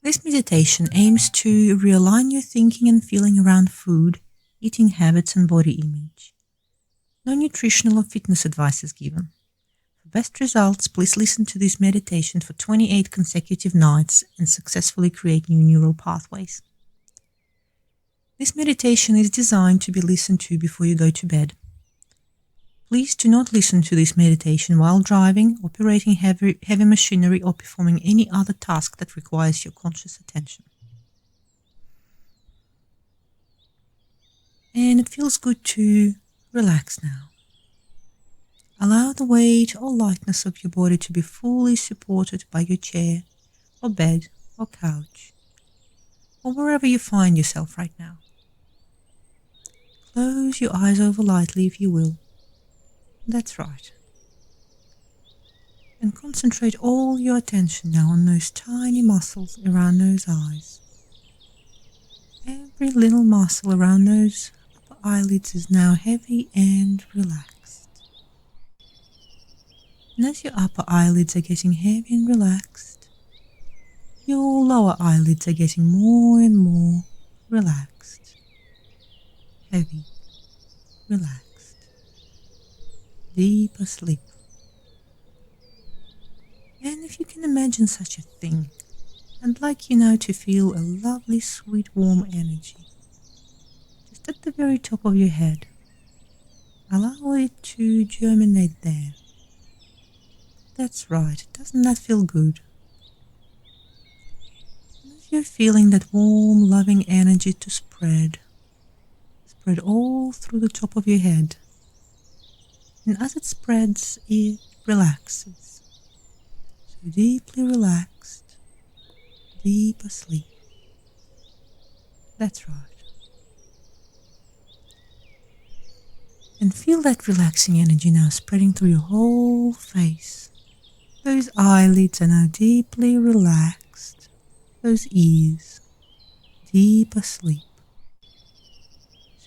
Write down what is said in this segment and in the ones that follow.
This meditation aims to realign your thinking and feeling around food, eating habits, and body image. No nutritional or fitness advice is given. For best results, please listen to this meditation for 28 consecutive nights and successfully create new neural pathways. This meditation is designed to be listened to before you go to bed. Please do not listen to this meditation while driving, operating heavy machinery, or performing any other task that requires your conscious attention. And it feels good to relax now. Allow the weight or lightness of your body to be fully supported by your chair or bed or couch or wherever you find yourself right now. Close your eyes over lightly if you will. That's right. And concentrate all your attention now on those tiny muscles around those eyes. Every little muscle around those upper eyelids is now heavy and relaxed. And as your upper eyelids are getting heavy and relaxed, your lower eyelids are getting more and more relaxed. Heavy, relaxed. Deep asleep. And if you can imagine such a thing, I'd like you now to feel a lovely, sweet, warm energy just at the very top of your head. Allow it to germinate there. That's right, doesn't that feel good? As you're feeling that warm, loving energy to spread all through the top of your head. And as it spreads, it relaxes. So deeply relaxed, deep asleep. That's right. And feel that relaxing energy now spreading through your whole face. Those eyelids are now deeply relaxed. Those ears, deep asleep.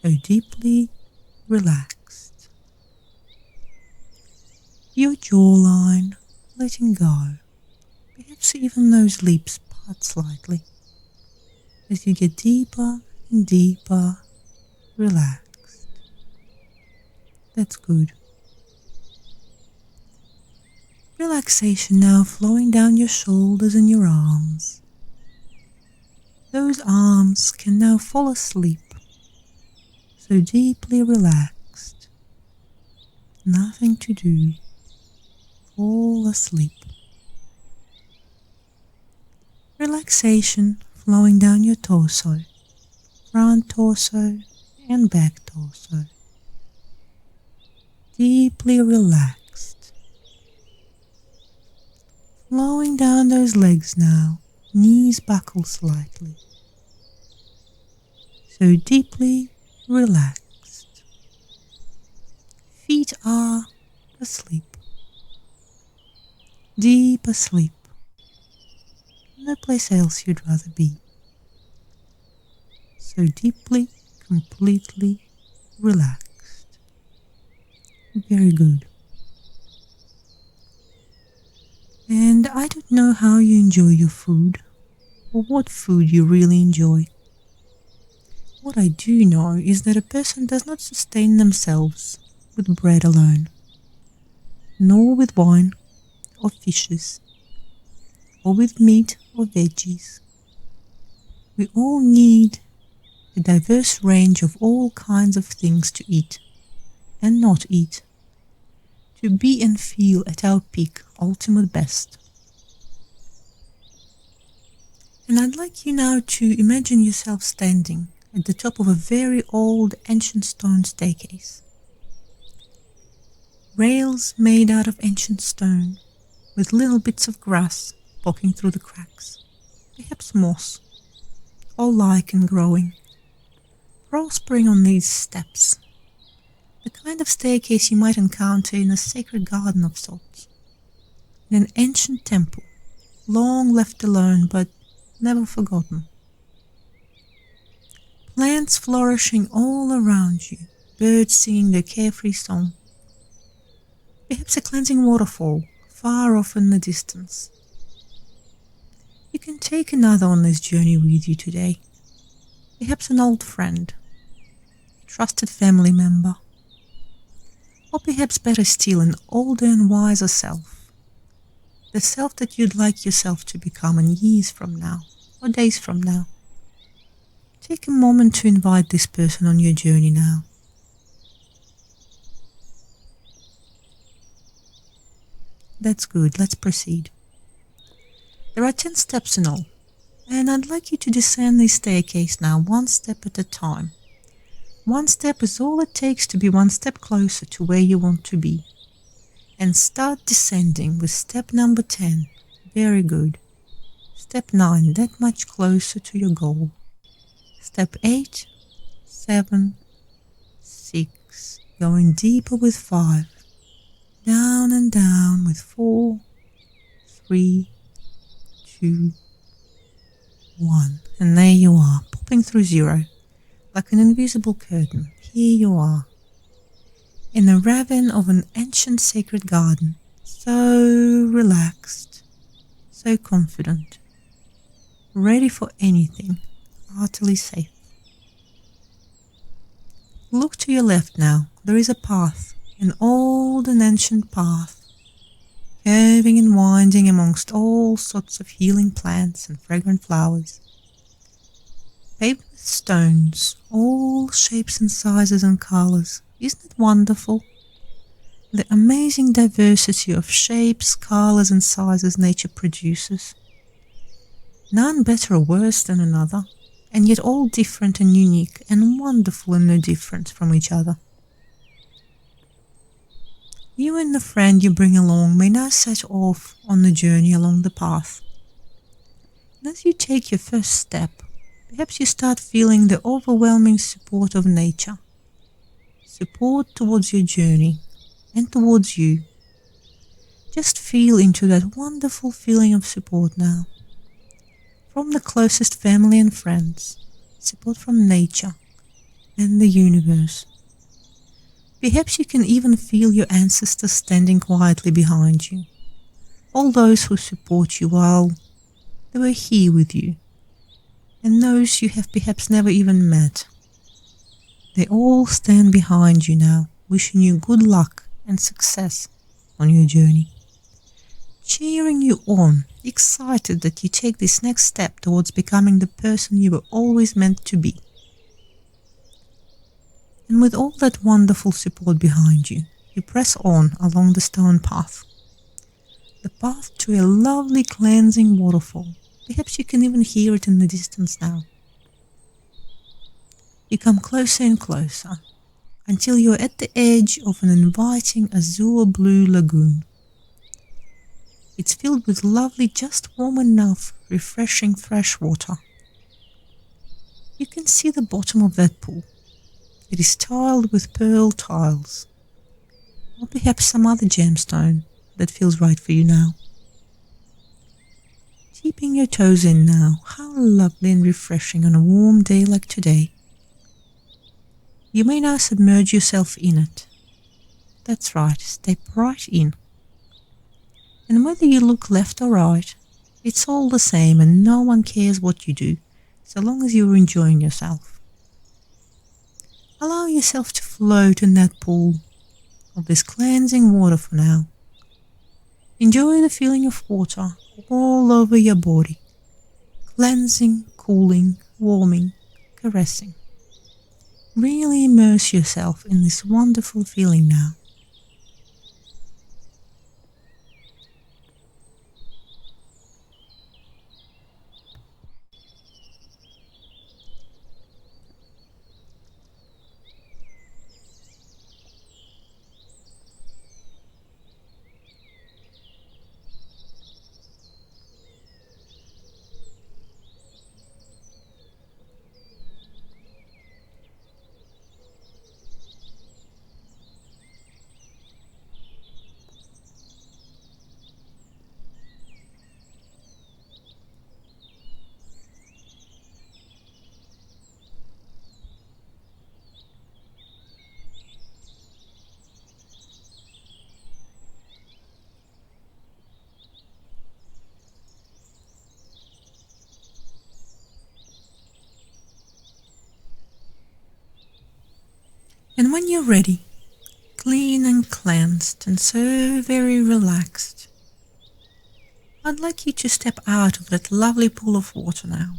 So deeply relaxed. Your jawline letting go, perhaps even those lips part slightly, as you get deeper and deeper relaxed. That's good. Relaxation now flowing down your shoulders and your arms. Those arms can now fall asleep, so deeply relaxed. Nothing to do. Fall asleep. Relaxation flowing down your torso, front torso and back torso. Deeply relaxed. Flowing down those legs now, knees buckle slightly. So deeply relaxed. Feet are asleep. Deep asleep. No place else you'd rather be. So deeply, completely relaxed. Very good. And I don't know how you enjoy your food, or what food you really enjoy. What I do know is that a person does not sustain themselves with bread alone, nor with wine or fishes, or with meat or veggies. We all need a diverse range of all kinds of things to eat and not eat, to be and feel at our peak, ultimate best. And I'd like you now to imagine yourself standing at the top of a very old ancient stone staircase. Rails made out of ancient stone, with little bits of grass poking through the cracks, perhaps moss, or lichen growing, prospering on these steps, the kind of staircase you might encounter in a sacred garden of sorts, in an ancient temple, long left alone but never forgotten. Plants flourishing all around you, birds singing their carefree song, perhaps a cleansing waterfall far off in the distance. You can take another on this journey with you today. Perhaps an old friend, a trusted family member, or perhaps better still, an older and wiser self. The self that you'd like yourself to become in years from now, or days from now. Take a moment to invite this person on your journey now. That's good, let's proceed. There are 10 steps in all, and I'd like you to descend this staircase now, one step at a time. One step is all it takes to be one step closer to where you want to be. And start descending with step number 10. Very good. Step 9, that much closer to your goal. Step 8, 7, 6, going deeper with 5. Down and down with 4, 3, 2, 1. And there you are, popping through 0. Like an invisible curtain, here you are. In the ravine of an ancient sacred garden, so relaxed, so confident, ready for anything, utterly safe. Look to your left now, there is a path, an old and ancient path, curving and winding amongst all sorts of healing plants and fragrant flowers. Paved with stones, all shapes and sizes and colors. Isn't it wonderful? The amazing diversity of shapes, colors and sizes nature produces. None better or worse than another, and yet all different and unique and wonderful and no different from each other. You and the friend you bring along may now set off on the journey along the path. And as you take your first step, perhaps you start feeling the overwhelming support of nature. Support towards your journey and towards you. Just feel into that wonderful feeling of support now. From the closest family and friends, support from nature and the universe. Perhaps you can even feel your ancestors standing quietly behind you. All those who support you while they were here with you, and those you have perhaps never even met. They all stand behind you now, wishing you good luck and success on your journey. Cheering you on, excited that you take this next step towards becoming the person you were always meant to be. And with all that wonderful support behind you, you press on along the stone path. The path to a lovely cleansing waterfall. Perhaps you can even hear it in the distance now. You come closer and closer, until you're at the edge of an inviting azure blue lagoon. It's filled with lovely, just warm enough, refreshing fresh water. You can see the bottom of that pool. It is tiled with pearl tiles, or perhaps some other gemstone that feels right for you now. Keeping your toes in now, how lovely and refreshing on a warm day like today. You may now submerge yourself in it. That's right, step right in. And whether you look left or right, it's all the same and no one cares what you do, so long as you're enjoying yourself. Allow yourself to float in that pool of this cleansing water for now. Enjoy the feeling of water all over your body, cleansing, cooling, warming, caressing. Really immerse yourself in this wonderful feeling now. And when you're ready, clean and cleansed and so very relaxed, I'd like you to step out of that lovely pool of water now.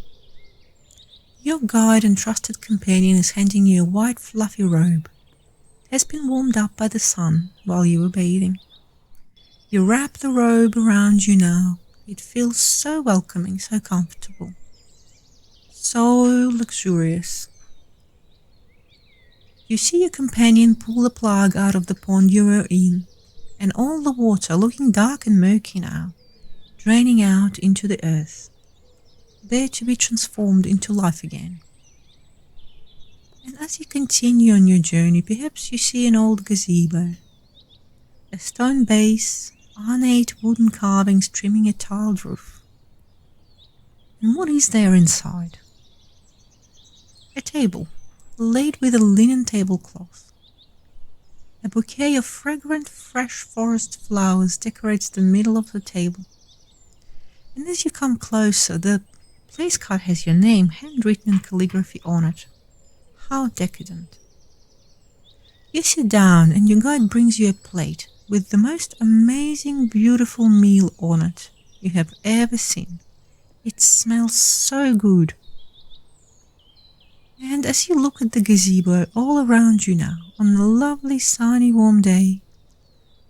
Your guide and trusted companion is handing you a white fluffy robe. It has been warmed up by the sun while you were bathing. You wrap the robe around you now. It feels so welcoming, so comfortable, so luxurious. You see your companion pull the plug out of the pond you were in, and all the water, looking dark and murky now, draining out into the earth, there to be transformed into life again. And as you continue on your journey, perhaps you see an old gazebo, a stone base, ornate wooden carvings trimming a tiled roof. And what is there inside? A table, laid with a linen tablecloth. A bouquet of fragrant fresh forest flowers decorates the middle of the table. And as you come closer, the place card has your name handwritten in calligraphy on it. How decadent. You sit down and your guide brings you a plate with the most amazing, beautiful meal on it you have ever seen. It smells so good. And as you look at the gazebo all around you now, on the lovely sunny warm day,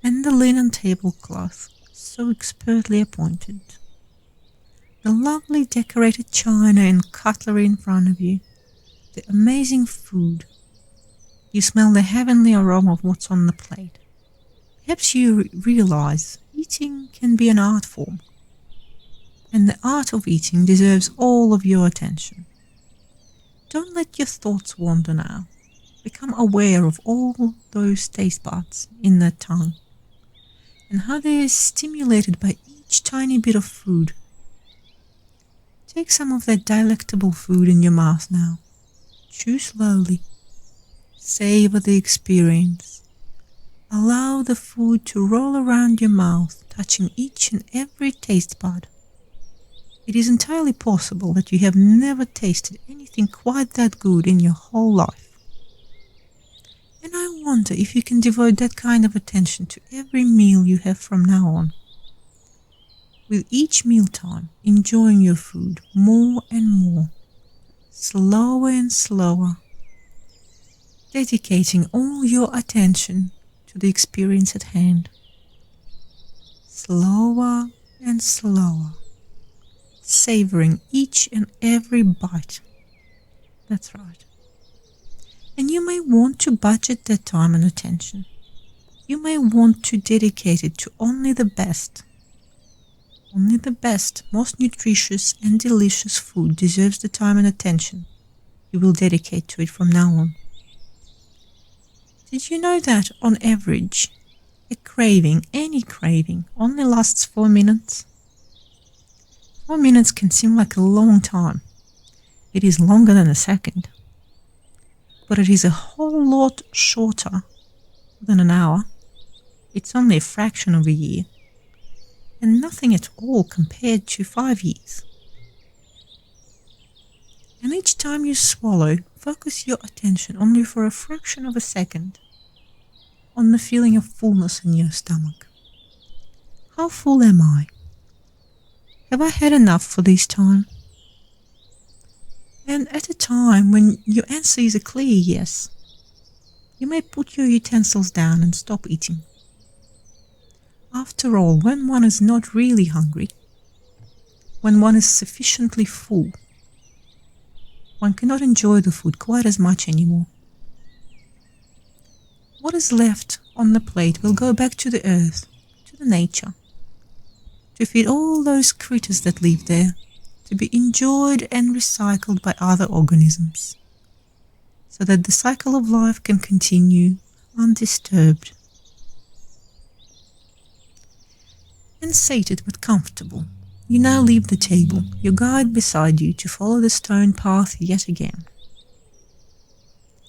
and the linen tablecloth so expertly appointed, the lovely decorated china and cutlery in front of you, the amazing food, you smell the heavenly aroma of what's on the plate. Perhaps you realize eating can be an art form, and the art of eating deserves all of your attention. Don't let your thoughts wander now. Become aware of all those taste buds in that tongue and how they are stimulated by each tiny bit of food. Take some of that delectable food in your mouth now. Chew slowly. Savor the experience. Allow the food to roll around your mouth, touching each and every taste bud. It is entirely possible that you have never tasted anything quite that good in your whole life. And I wonder if you can devote that kind of attention to every meal you have from now on. With each mealtime, enjoying your food more and more, slower and slower, dedicating all your attention to the experience at hand. Slower and slower. Savoring each and every bite. That's right. And you may want to budget that time and attention. You may want to dedicate it to only the best. Only the best, most nutritious and delicious food deserves the time and attention you will dedicate to it from now on. Did you know that, on average, a craving, any craving, only lasts 4 minutes? 4 minutes can seem like a long time. It is longer than a second. But it is a whole lot shorter than an hour. It's only a fraction of a year. And nothing at all compared to 5 years. And each time you swallow, focus your attention only for a fraction of a second on the feeling of fullness in your stomach. How full am I? Have I had enough for this time? And at a time when your answer is a clear yes, you may put your utensils down and stop eating. After all, when one is not really hungry, when one is sufficiently full, one cannot enjoy the food quite as much anymore. What is left on the plate will go back to the earth, to the nature, to feed all those critters that live there, to be enjoyed and recycled by other organisms, so that the cycle of life can continue undisturbed. And sated but comfortable, you now leave the table, your guide beside you, to follow the stone path yet again.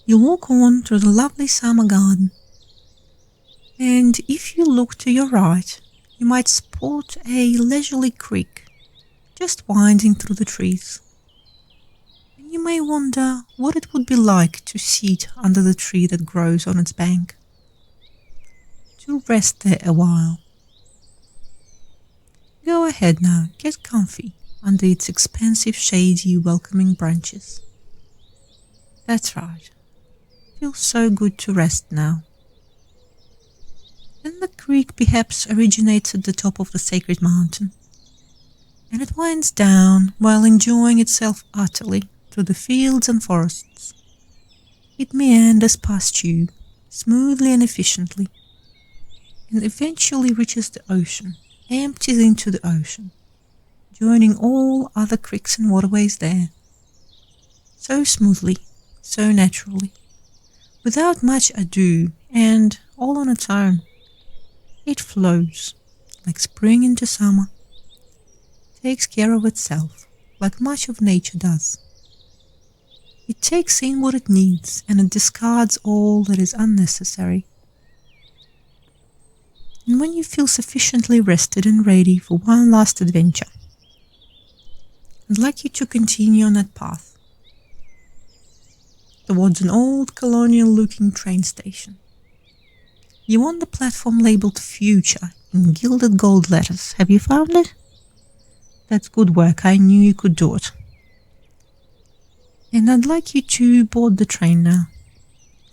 You walk on through the lovely summer garden, and if you look to your right, you might spot a leisurely creek just winding through the trees. And you may wonder what it would be like to sit under the tree that grows on its bank, to rest there a while. Go ahead now, get comfy under its expansive, shady, welcoming branches. That's right. Feels so good to rest now. And the creek perhaps originates at the top of the sacred mountain, and it winds down while enjoying itself utterly through the fields and forests. It meanders past you, smoothly and efficiently, and eventually reaches the ocean, empties into the ocean, joining all other creeks and waterways there. So smoothly, so naturally, without much ado, and all on its own. It flows, like spring into summer, takes care of itself, like much of nature does. It takes in what it needs, and it discards all that is unnecessary. And when you feel sufficiently rested and ready for one last adventure, I'd like you to continue on that path towards an old colonial-looking train station. You want the platform labeled Future in gilded gold letters. Have you found it? That's good work. I knew you could do it. And I'd like you to board the train now.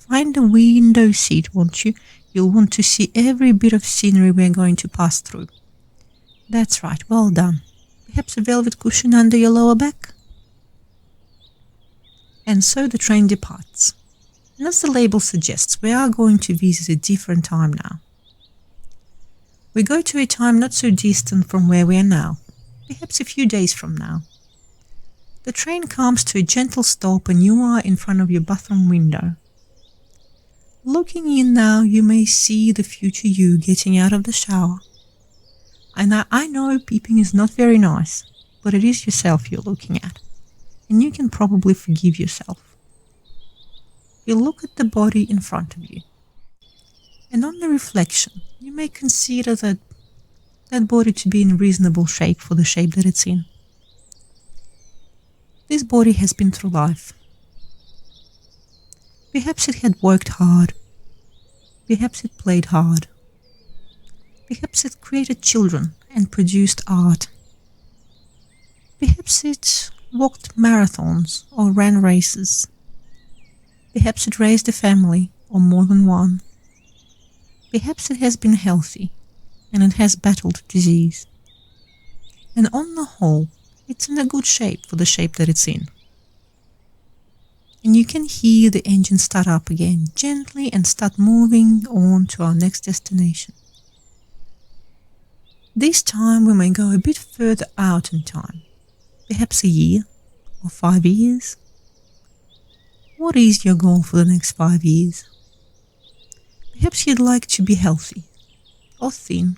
Find a window seat, won't you? You'll want to see every bit of scenery we're going to pass through. That's right, well done. Perhaps a velvet cushion under your lower back? And so the train departs. And as the label suggests, we are going to visit a different time now. We go to a time not so distant from where we are now, perhaps a few days from now. The train comes to a gentle stop and you are in front of your bathroom window. Looking in now, you may see the future you getting out of the shower. And I know peeping is not very nice, but it is yourself you're looking at, and you can probably forgive yourself. You look at the body in front of you, and on the reflection, you may consider that body to be in reasonable shape for the shape that it's in. This body has been through life. Perhaps it had worked hard. Perhaps it played hard. Perhaps it created children and produced art. Perhaps it walked marathons or ran races. Perhaps it raised a family, or more than one. Perhaps it has been healthy, and it has battled disease. And on the whole, it's in a good shape for the shape that it's in. And you can hear the engine start up again, gently, and start moving on to our next destination. This time we may go a bit further out in time, perhaps a year, or 5 years. What is your goal for the next 5 years? Perhaps you'd like to be healthy, or thin,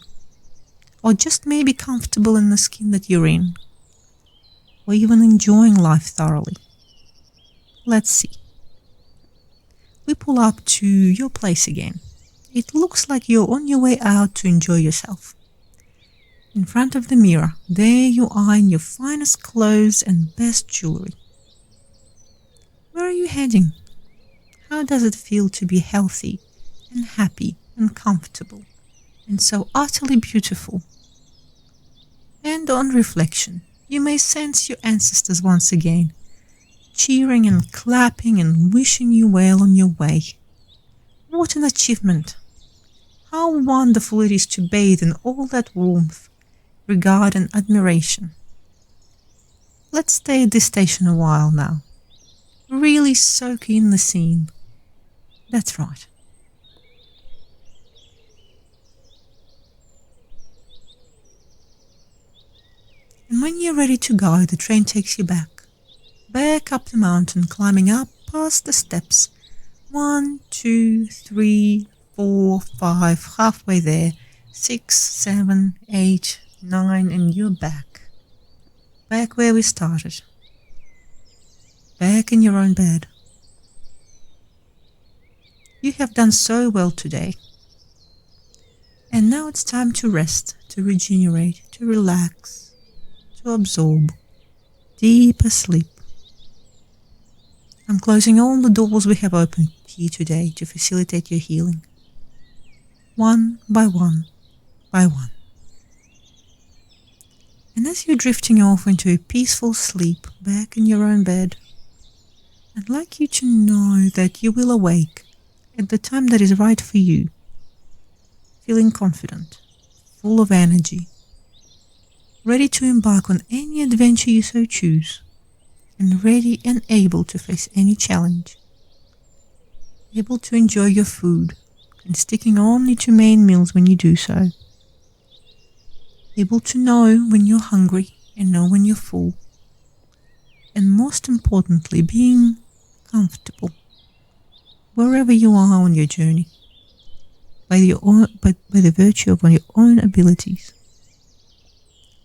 or just maybe comfortable in the skin that you're in, or even enjoying life thoroughly. Let's see. We pull up to your place again. It looks like you're on your way out to enjoy yourself. In front of the mirror, there you are in your finest clothes and best jewelry. Where are you heading? How does it feel to be healthy and happy and comfortable and so utterly beautiful? And on reflection, you may sense your ancestors once again, cheering and clapping and wishing you well on your way. What an achievement! How wonderful it is to bathe in all that warmth, regard and admiration. Let's stay at this station a while now. Really soak in the scene. That's right. And when you're ready to go, the train takes you back up the mountain, climbing up past the steps. 1, 2, 3, 4, 5, halfway there. 6, 7, 8, 9, and you're back. Back where we started. Back in your own bed. You have done so well today. And now it's time to rest, to regenerate, to relax, to absorb. Deeper sleep. I'm closing all the doors we have opened here today to facilitate your healing. One by one by one. And as you're drifting off into a peaceful sleep back in your own bed, I'd like you to know that you will awake at the time that is right for you, feeling confident, full of energy, ready to embark on any adventure you so choose, and ready and able to face any challenge, able to enjoy your food and sticking only to main meals when you do so, able to know when you're hungry and know when you're full, and most importantly, being comfortable wherever you are on your journey by the virtue of your own abilities.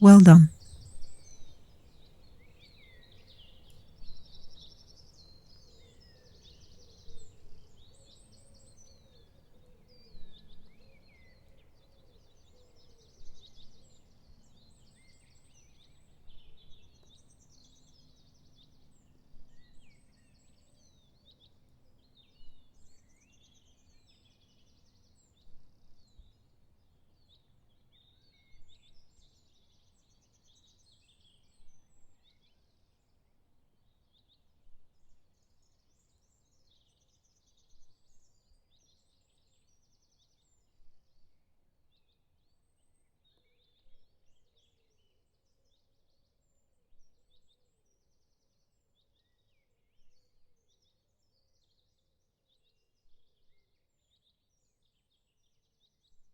Well done.